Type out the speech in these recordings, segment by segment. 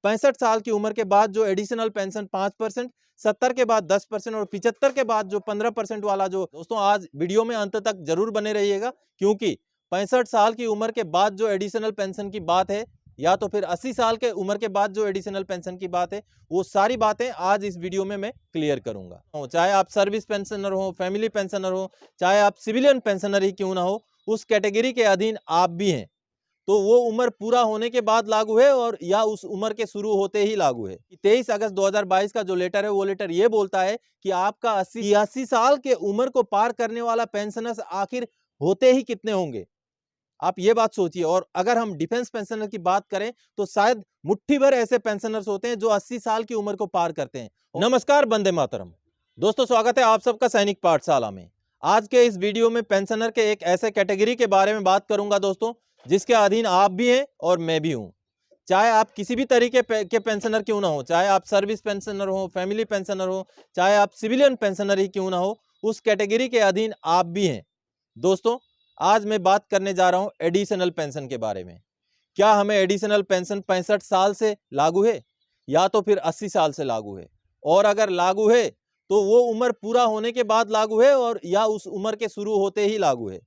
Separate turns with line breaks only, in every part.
65 साल की उम्र के बाद जो एडिशनल पेंशन 5%, 70 के बाद 10% और 75 के बाद जो 15% वाला जो दोस्तों आज वीडियो में अंत तक जरूर बने रहिएगा, क्योंकि 65 साल की उम्र के बाद जो एडिशनल पेंशन की बात है या तो फिर 80 साल के उम्र के बाद जो एडिशनल पेंशन की बात है, वो सारी बातें आज इस वीडियो में मैं क्लियर करूंगा। चाहे आप सर्विस पेंशनर हो, फैमिली पेंशनर हो, चाहे आप सिविलियन पेंशनर ही क्यों ना हो, उस कैटेगरी के अधीन आप भी हैं तो वो उम्र पूरा होने के बाद लागू है और या उस उम्र के शुरू होते ही लागू है। 23 अगस्त 2022 का जो लेटर है वो लेटर ये बोलता है कि आपका 80 साल के उम्र को पार करने वाला पेंशनर्स आखिर होते ही कितने होंगे, आप ये बात सोचिए। और अगर हम डिफेंस पेंशनर की बात करें तो शायद मुट्ठी भर ऐसे पेंशनर्स होते हैं जो 80 साल की उम्र को पार करते हैं। नमस्कार, वंदे मातरम दोस्तों, स्वागत है आप सबका सैनिक पाठशाला में। आज के इस वीडियो में पेंशनर के एक ऐसे कैटेगरी के बारे में बात करूंगा दोस्तों, जिसके अधीन आप भी हैं और मैं भी हूं। चाहे आप किसी भी तरीके के पेंशनर क्यों ना हो, चाहे आप सर्विस पेंशनर हो, फैमिली पेंशनर हो, चाहे आप सिविलियन पेंशनर ही क्यों ना हो, उस कैटेगरी के अधीन आप भी हैं। दोस्तों, आज मैं बात करने जा रहा हूं एडिशनल पेंशन के बारे में। क्या हमें एडिशनल पेंशन 65 साल से लागू है या तो फिर 80 साल से लागू है, और अगर लागू है तो वो उम्र पूरा होने के बाद लागू है और या उस उम्र के शुरू होते ही लागू है।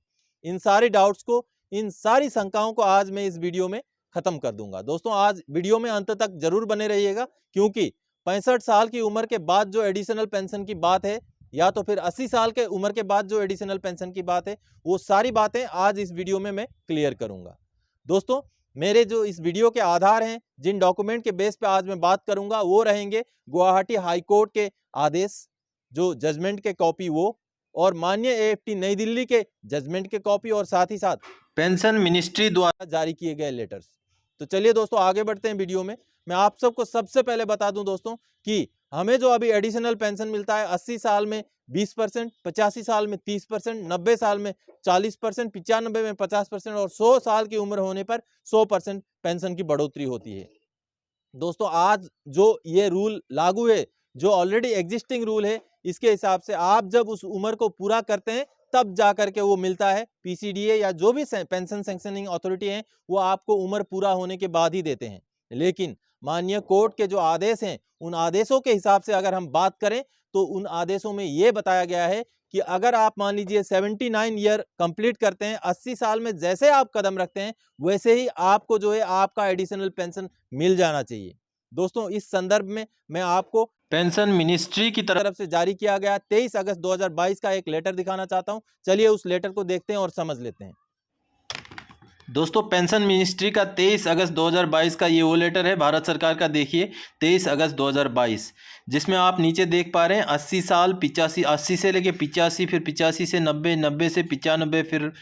इन सारी डाउट्स को, इन सारी शंकाओं को आज मैं इस वीडियो में खत्म कर दूंगा। दोस्तों, आज वीडियो में अंत तक जरूर बने रहिएगा, क्योंकि 65 साल की उम्र के बाद जो एडिशनल पेंशन की बात है या तो फिर 80 साल के उम्र के बाद जो एडिशनल पेंशन की बात है, वो सारी बातें आज इस वीडियो में मैं क्लियर करूंगा। दोस्तों, मेरे जो इस वीडियो के आधार हैं, जिन डॉक्यूमेंट के बेस पे आज मैं बात करूंगा, वो रहेंगे गुवाहाटी हाई कोर्ट के आदेश, जो जजमेंट के कॉपी वो, और माननीय एएफटी नई दिल्ली के जजमेंट के कॉपी, और साथ ही साथ पेंशन मिनिस्ट्री द्वारा जारी किए गए लेटर्स। तो चलिए दोस्तों, आगे बढ़ते हैं वीडियो में। मैं आप सबको सबसे पहले बता दूं दोस्तों कि हमें जो अभी एडिशनल पेंशन मिलता है 80 साल में 20%, 85 साल में 30%, 90 साल में 40%, 95 में 50% और 100 साल की उम्र होने पर 100% पेंशन की बढ़ोतरी होती है। दोस्तों, आज जो ये रूल लागू है, जो ऑलरेडी एग्जिस्टिंग रूल है, इसके हिसाब से आप जब उस उम्र को पूरा करते हैं तब जा करके वो मिलता है। पीसीडीए या जो भी पेंशन सैंक्शनिंग अथॉरिटी है, वो आपको उम्र पूरा होने के बाद ही देते हैं। लेकिन माननीय कोर्ट के जो आदेश हैं, उन आदेशों के हिसाब से अगर हम बात करें तो उन आदेशों में ये बताया गया है कि अगर आप मान लीजिए 79 ईयर कंप्लीट करते हैं, 80 साल में जैसे आप कदम रखते हैं वैसे ही आपको जो है आपका एडिशनल पेंशन मिल जाना चाहिए। दोस्तों, इस संदर्भ में मैं आपको पेंशन मिनिस्ट्री की तरफ से जारी किया गया 23 अगस्त 2022 का एक लेटर दिखाना चाहता हूं। चलिए उस लेटर को देखते हैं और समझ लेते हैं। दोस्तों, पेंशन मिनिस्ट्री का 23 अगस्त 2022 का ये वो लेटर है भारत सरकार का। देखिए 23 अगस्त 2022, जिसमें आप नीचे देख पा रहे हैं 80 साल, 85, 80 से लेके 85, फिर 85 से 90, 90 से 95, फिर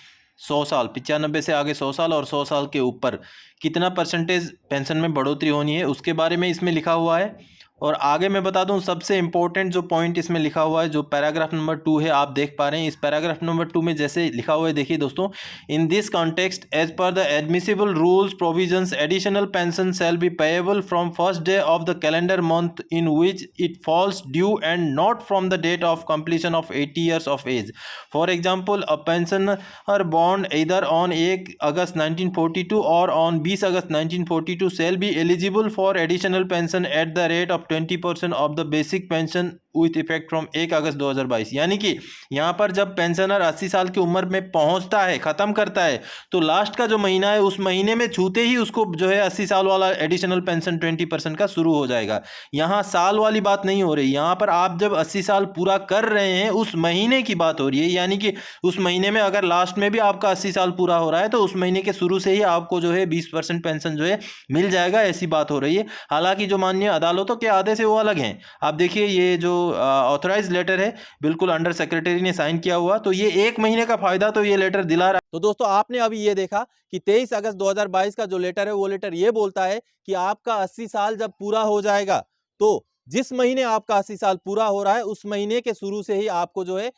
100 साल, 95 से आगे 100 साल और 100 साल के ऊपर कितना परसेंटेज पेंशन में बढ़ोतरी होनी है, उसके बारे में इसमें लिखा हुआ है। और आगे मैं बता दूं सबसे इंपॉर्टेंट जो पॉइंट इसमें लिखा हुआ है, जो पैराग्राफ नंबर 2 है, आप देख पा रहे हैं। इस पैराग्राफ नंबर 2 में जैसे लिखा हुआ है, देखिए दोस्तों, in this context as per the admissible rules provisions additional pension shall be payable from first day of the calendar month in which it falls due and not from the date of completion of 80 years of age. For example, a pensioner born either on 1 August 1942 or on 20 August 1942 shall be eligible for additional pension at the rate of 20% of the basic pension with effect from 1 अगस्त 2022। यानी कि यहाँ पर जब pensioner 80 साल की उम्र में पहुँचता है, ख़त्म करता है, तो लास्ट का जो महीना है उस महीने में छूते ही उसको जो है 80 साल वाला एडिशनल पेंशन 20% का शुरू हो जाएगा। यहाँ साल वाली बात नहीं हो रही, यहाँ पर आप जब 80 साल पूरा कर रहे हैं उस महीने की बात हो रही है। यानी कि उस महीने में अगर लास्ट में भी आपका 80 साल पूरा हो रहा है तो उस महीने के शुरू से ही आपको जो है 20% पेंशन जो है मिल जाएगा, ऐसी बात हो रही है। हालांकि जो माननीय अदालतों के आदेश है वो अलग हैं। आप देखिए, ये जो ऑथराइज लेटर है बिल्कुल अंडर सेक्रेटरी ने साइन किया हुआ, तो ये 1 महीने का फायदा तो ये लेटर दिला रहा है। तो दोस्तों, आपने अभी ये देखा कि 23 अगस्त 2022 का जो लेटर है वो लेटर ये बोलता है कि आपका 80 साल जब पूरा हो जाएगा तो जिस महीने आपका 80 साल पूरा हो रहा है उस महीने के शुरू से ही आपको जो है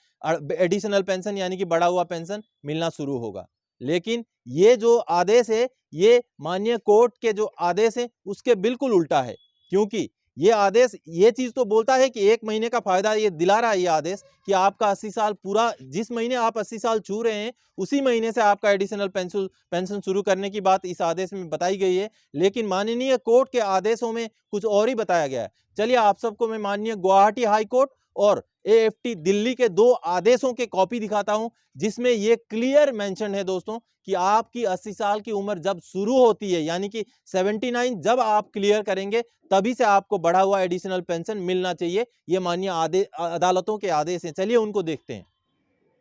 एडिशनल पेंशन यानी कि बढ़ा हुआ पेंशन मिलना शुरू होगा। लेकिन ये जो आदेश है ये माननीय कोर्ट के जो आदेश है उसके बिल्कुल उल्टा है, क्योंकि ये आदेश ये चीज तो बोलता है कि 1 महीने का फायदा ये दिला रहा है ये आदेश कि आपका 80 साल पूरा, जिस महीने आप 80 साल छू रहे हैं उसी महीने से आपका एडिशनल पेंशन शुरू करने की बात इस आदेश में बताई गई है। लेकिन माननीय कोर्ट के आदेशों में कुछ और ही बताया गया है। चलिए आप सबको मैं माननीय गुवाहाटी हाई कोर्ट और AFT दिल्ली के 2 आदेशों के कॉपी दिखाता हूं, जिसमें ये क्लियर मेंशन है दोस्तों कि आपकी 80 साल की उम्र जब शुरू होती है, यानी कि 79 जब आप क्लियर करेंगे तभी से आपको बढ़ा हुआ एडिशनल पेंशन मिलना चाहिए। ये माननीय अदालतों के आदेश हैं। चलिए उनको देखते हैं।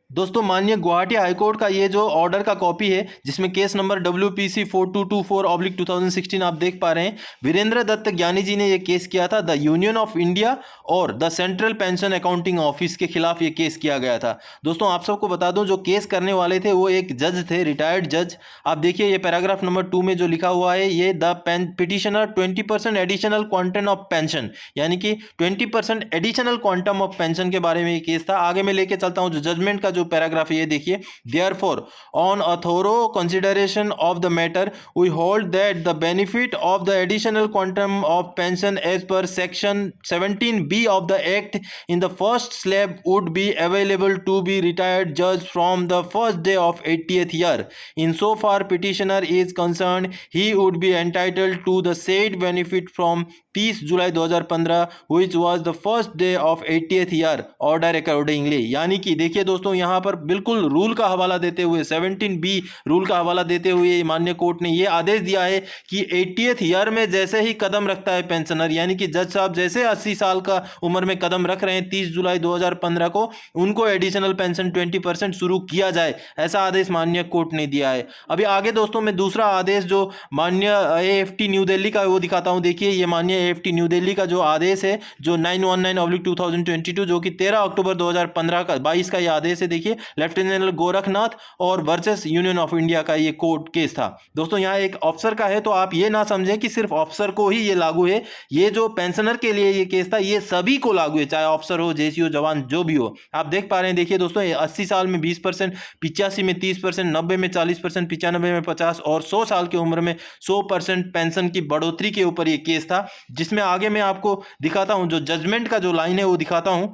दोस्तों माननीय गुवाहाटी हाईकोर्ट का ये जो ऑर्डर का कॉपी है, जिसमें केस नंबर WPC 4224/2016 आप देख पा रहे हैं, वीरेंद्र दत्त ज्ञानी जी ने ये केस किया था। द यूनियन ऑफ इंडिया और the central pension accounting office के खिलाफ ये केस किया गया था। दोस्तों आप सबको बता दूं, जो केस करने वाले थे वो एक जज थे, रिटायर्ड जज। आप देखिए ये पैराग्राफ नंबर 2 में जो लिखा हुआ है, ये the petitioner 20% additional quantum of pension, यानी कि 20% एडिशनल क्वांटम ऑफ पेंशन के बारे में ये केस था। आगे मैं लेके चलता हूं, जो जजमेंट का जो पैराग्राफ है ये देखिए, therefore on a thorough consideration of the matter we hold that the benefit of the additional quantum of pension as per section 17B of the act in the first slab would be available to be retired जज from the first day of 80th year. In so far petitioner is concern he would be entitled to the said benefit from 30 July 2015 which was the first day of 80th year order accordingly। यानी कि देखिए दोस्तों, यहाँ पर बिल्कुल rule का हवाला देते हुए, 17B रूल का हवाला देते हुए माननीय कोर्ट ने ये आदेश दिया है कि 80th ईयर में जैसे ही कदम रखता है पेंशनर, यानी कि जज साहब जैसे 80 साल का उम्र में कदम रख रहे हैं 30 जुलाई 2015 को, उनको एडिशनल पेंशन 20% शुरू किया जाए, ऐसा आदेश माननीय कोर्ट ने दिया है। अभी आगे दोस्तों मैं दूसरा आदेश जो माननीय AFT न्यू दिल्ली का वो दिखाता हूँ। देखिए ये माननीय AFT न्यू दिल्ली का जो आदेश है, जो 919/2022, जो कि 13 अक्टूबर 2022 का ये आदेश है। देखिए लेफ्टिनेंट जनरल गोरखनाथ और वर्सेस यूनियन ऑफ इंडिया का ये कोर्ट केस था। दोस्तों यहाँ एक ऑफिसर का है, तो आप ये ना समझें कि सिर्फ ऑफिसर को ही ये लागू है। ये जो पेंशनर के लिए ये केस था, ये सभी को लागू है, चाहे ऑफिसर हो, JC हो, जवान जो भी हो। आप देख पा रहे हैं, देखिए दोस्तों 80 साल में 20%, 85 में 30%, 90 में 40%, 95 में 50% और 100 साल की उम्र में 100% पेंशन की बढ़ोतरी के ऊपर ये केस था। जिसमें आगे मैं आपको दिखाता हूं, जो जजमेंट का जो लाइन है वो दिखाता हूं।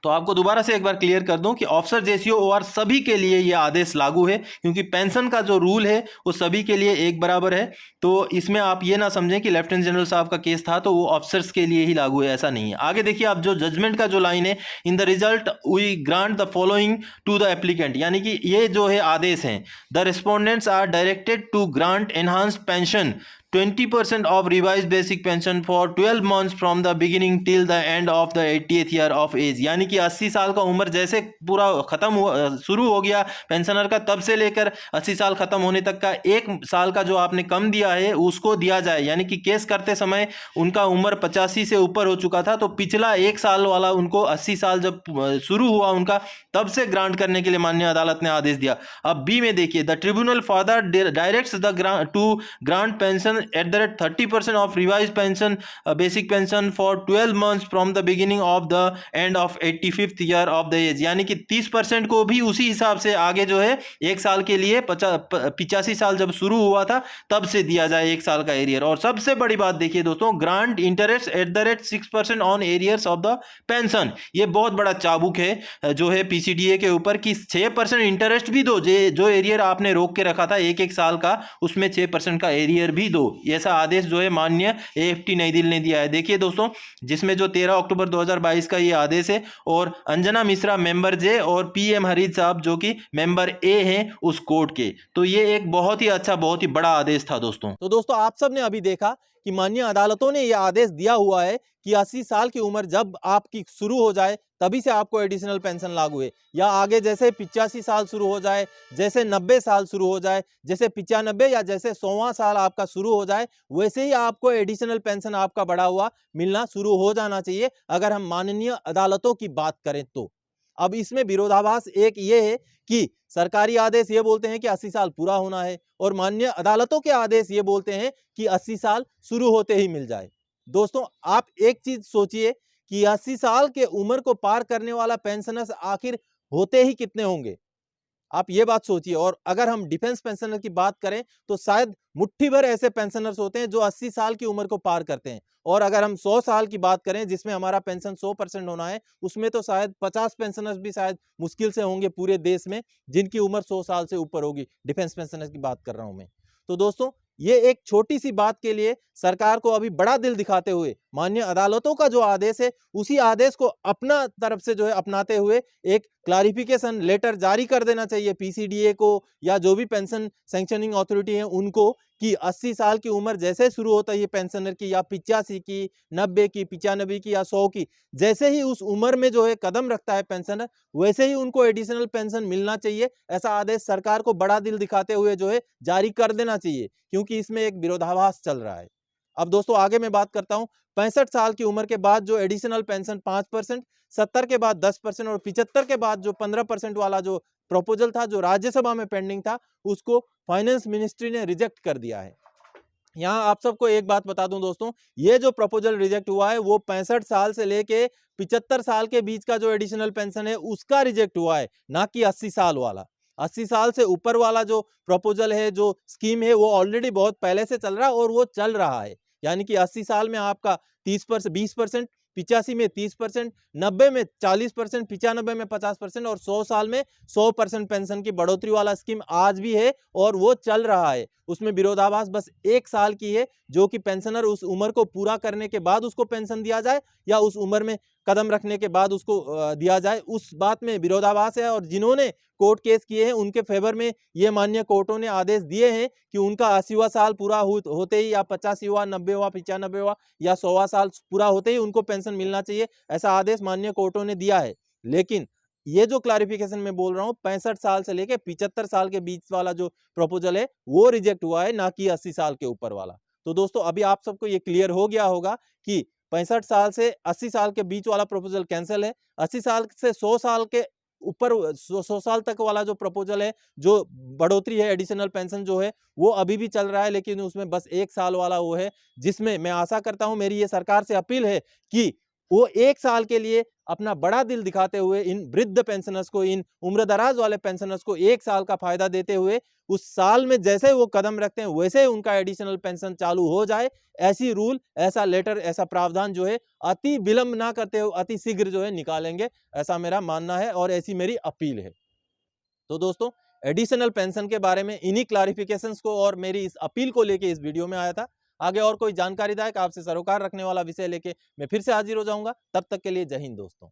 तो आपको दोबारा से एक बार क्लियर कर दूं कि ऑफिसर, JCO, OR सभी के लिए ये आदेश लागू है, क्योंकि पेंशन का जो रूल है वो सभी के लिए एक बराबर है। तो इसमें आप ये ना समझें कि लेफ्टिनेंट जनरल साहब का केस था तो वो ऑफिसर्स के लिए ही लागू है, ऐसा नहीं है। आगे देखिए आप जो जजमेंट का जो लाइन है, in the result we grant the following to the applicant, यानी कि ये जो है आदेश हैं, the respondents are directed to grant enhanced pension 20% of revised basic pension for 12 months from the beginning till the end of the 80th year of age। यानी कि 80 साल का उम्र जैसे पूरा शुरू हो गया पेंशनर का, तब से लेकर 80 साल खत्म होने तक का 1 साल का जो आपने कम दिया है उसको दिया जाए। यानी कि केस करते समय उनका उम्र 85 से ऊपर हो चुका था, तो पिछला 1 साल वाला उनको 80 साल जब शुरू हुआ उनका, तब से ग्रांट करने के लिए माननीय अदालत ने आदेश दिया। अब B में देखिए, the tribunal further directs the two grant pension at the rate 30% of revised pension basic pension for 12 months from the beginning of the end of 85th year of the age। यानी कि 30% को भी उसी हिसाब से आगे जो है 1 साल के लिए 85 साल जब शुरू हुआ था तब से दिया जाए 1 साल का एरियर। और सबसे बड़ी बात देखिए दोस्तों, grant interest at the rate 6% on arrears of the pension. ये बहुत बड़ा चाबुक है जो है PCDA के ऊपर कि 6% इंटरेस्ट भी दो, जो एरियर आपने रोक के रखा था 1-1 साल का, उसमें 6% का एरियर भी दो। ऐसा आदेश जो है माननीय AFT नई दिल्ली ने दिया है। देखिए दोस्तों, जिसमें जो 13 अक्टूबर 2022 का ये आदेश है, और अंजना मिश्रा मेंबर J और PM हरीज साहब जो कि मेंबर A हैं उस कोर्ट के। तो ये एक बहुत ही अच्छा, बहुत ही बड़ा आदेश था दोस्तों।
तो दोस्तों आप सब ने अभी देखा कि माननीय अदालतों ने यह आदेश दिया हुआ है कि 80 साल की उम्र जब आपकी शुरू हो जाए तभी से आपको एडिशनल पेंशन लागू है, या आगे जैसे 85 साल शुरू हो जाए, जैसे 90 साल शुरू हो जाए, जैसे 95 या जैसे 100वां साल आपका शुरू हो जाए, वैसे ही आपको एडिशनल पेंशन आपका बढ़ा हुआ मिलना शुरू हो जाना चाहिए, अगर हम माननीय अदालतों की बात करें तो। अब इसमें विरोधाभास एक ये है कि सरकारी आदेश ये बोलते हैं कि 80 साल पूरा होना है, और माननीय अदालतों के आदेश ये बोलते हैं कि 80 साल शुरू होते ही मिल जाए। दोस्तों आप एक चीज सोचिए कि 80 साल के उम्र को पार करने वाला पेंशनर्स आखिर होते ही कितने होंगे। आप ये बात सोचिए। और अगर हम डिफेंस पेंशनर की बात करें तो शायद मुट्ठी भर ऐसे पेंशनर्स होते हैं जो 80 साल की उम्र को पार करते हैं। और अगर हम 100 साल की बात करें जिसमें हमारा पेंशन 100% होना है, उसमें तो शायद 50 पेंशनर्स भी शायद मुश्किल से होंगे पूरे देश में जिनकी उम्र 100 साल से ऊपर होगी। डिफेंस पेंशनर्स की बात कर रहा हूं मैं। तो दोस्तों, ये एक छोटी सी बात के लिए सरकार को अभी बड़ा दिल दिखाते हुए माननीय अदालतों का जो आदेश है, उसी आदेश को अपना तरफ से जो है अपनाते हुए एक क्लारिफिकेशन लेटर जारी कर देना चाहिए पीसीडीए को या जो भी पेंशन सैंक्शनिंग अथॉरिटी है उनको, कि 80 साल की उम्र जैसे शुरू होता है ये पेंशनर की, या 85 की, 90 की, 95 की या 100 की, जैसे ही उस उम्र में जो है कदम रखता है पेंशनर, वैसे ही उनको एडिशनल पेंशन मिलना चाहिए। ऐसा आदेश सरकार को बड़ा दिल दिखाते हुए जो है जारी कर देना चाहिए, क्योंकि इसमें एक विरोधाभास चल रहा है। अब दोस्तों आगे मैं बात करता हूं 65 साल की उम्र के बाद जो एडिशनल पेंशन 5%, 70 के बाद 10% और 75 के बाद जो 15% वाला जो प्रपोजल था जो राज्यसभा में पेंडिंग था, उसको फाइनेंस मिनिस्ट्री ने रिजेक्ट कर दिया है। यहाँ आप सबको एक बात बता दूं दोस्तों, ये जो प्रपोजल रिजेक्ट हुआ है वो 65 साल से लेके 75 साल के बीच का जो एडिशनल पेंशन है उसका रिजेक्ट हुआ है, ना कि 80 साल वाला। 80 साल से ऊपर वाला जो प्रपोजल है, जो स्कीम है, वो ऑलरेडी बहुत पहले से चल रहा है और वो चल रहा है। यानी कि 80 साल में आपका 30% 20%, 85 में 30%, 90 में 40%, 95 में 50% और 100 साल में 100% पेंशन की बढ़ोतरी वाला स्कीम आज भी है और वो चल रहा है। उसमें विरोधाभास बस 1 साल की है, जो कि पेंशनर उस उम्र को पूरा करने के बाद उसको पेंशन दिया जाए या उस उम्र में कदम रखने के बाद उसको दिया जाए, उस बात में विरोधाभास है। और जिन्होंने कोर्ट केस किए हैं उनके फेवर में ये माननीय कोर्टों ने आदेश दिए हैं कि उनका 80वां साल पूरा होते ही या 85वां, 90वां, 95वां या 100वां साल पूरा होते ही उनको पेंशन मिलना चाहिए, ऐसा आदेश माननीय कोर्टों ने दिया है। लेकिन ये जो क्लैरिफिकेशन मैं बोल रहा हूँ 65 साल से लेके 75 साल के बीच वाला जो प्रपोजल है वो रिजेक्ट हुआ है, ना कि 80 साल के ऊपर वाला। तो दोस्तों अभी आप सबको ये क्लियर हो गया होगा कि 65 साल से 80 साल के बीच वाला प्रपोजल कैंसिल है। 80 साल से 100 साल के ऊपर 100 साल तक वाला जो प्रपोजल है, जो बढ़ोतरी है एडिशनल पेंशन जो है, वो अभी भी चल रहा है, लेकिन उसमें बस 1 साल वाला वो है, जिसमें मैं आशा करता हूं, मेरी ये सरकार से अपील है कि वो 1 साल के लिए अपना बड़ा दिल दिखाते हुए इन वृद्ध पेंशनर्स को, इन उम्रदराज वाले पेंशनर्स को 1 साल का फायदा देते हुए उस साल में जैसे वो कदम रखते हैं वैसे उनका एडिशनल पेंशन चालू हो जाए। ऐसी रूल, ऐसा लेटर, ऐसा प्रावधान जो है अति विलंब ना करते हुए अति शीघ्र जो है निकालेंगे, ऐसा मेरा मानना है और ऐसी मेरी अपील है। तो दोस्तों, एडिशनल पेंशन के बारे में इन्हीं क्लैरिफिकेशंस को और मेरी इस अपील को लेके इस वीडियो में आया था। आगे और कोई जानकारीदायक आपसे सरोकार रखने वाला विषय लेके मैं फिर से हाजिर हो जाऊंगा। तब तक के लिए जय हिंद दोस्तों।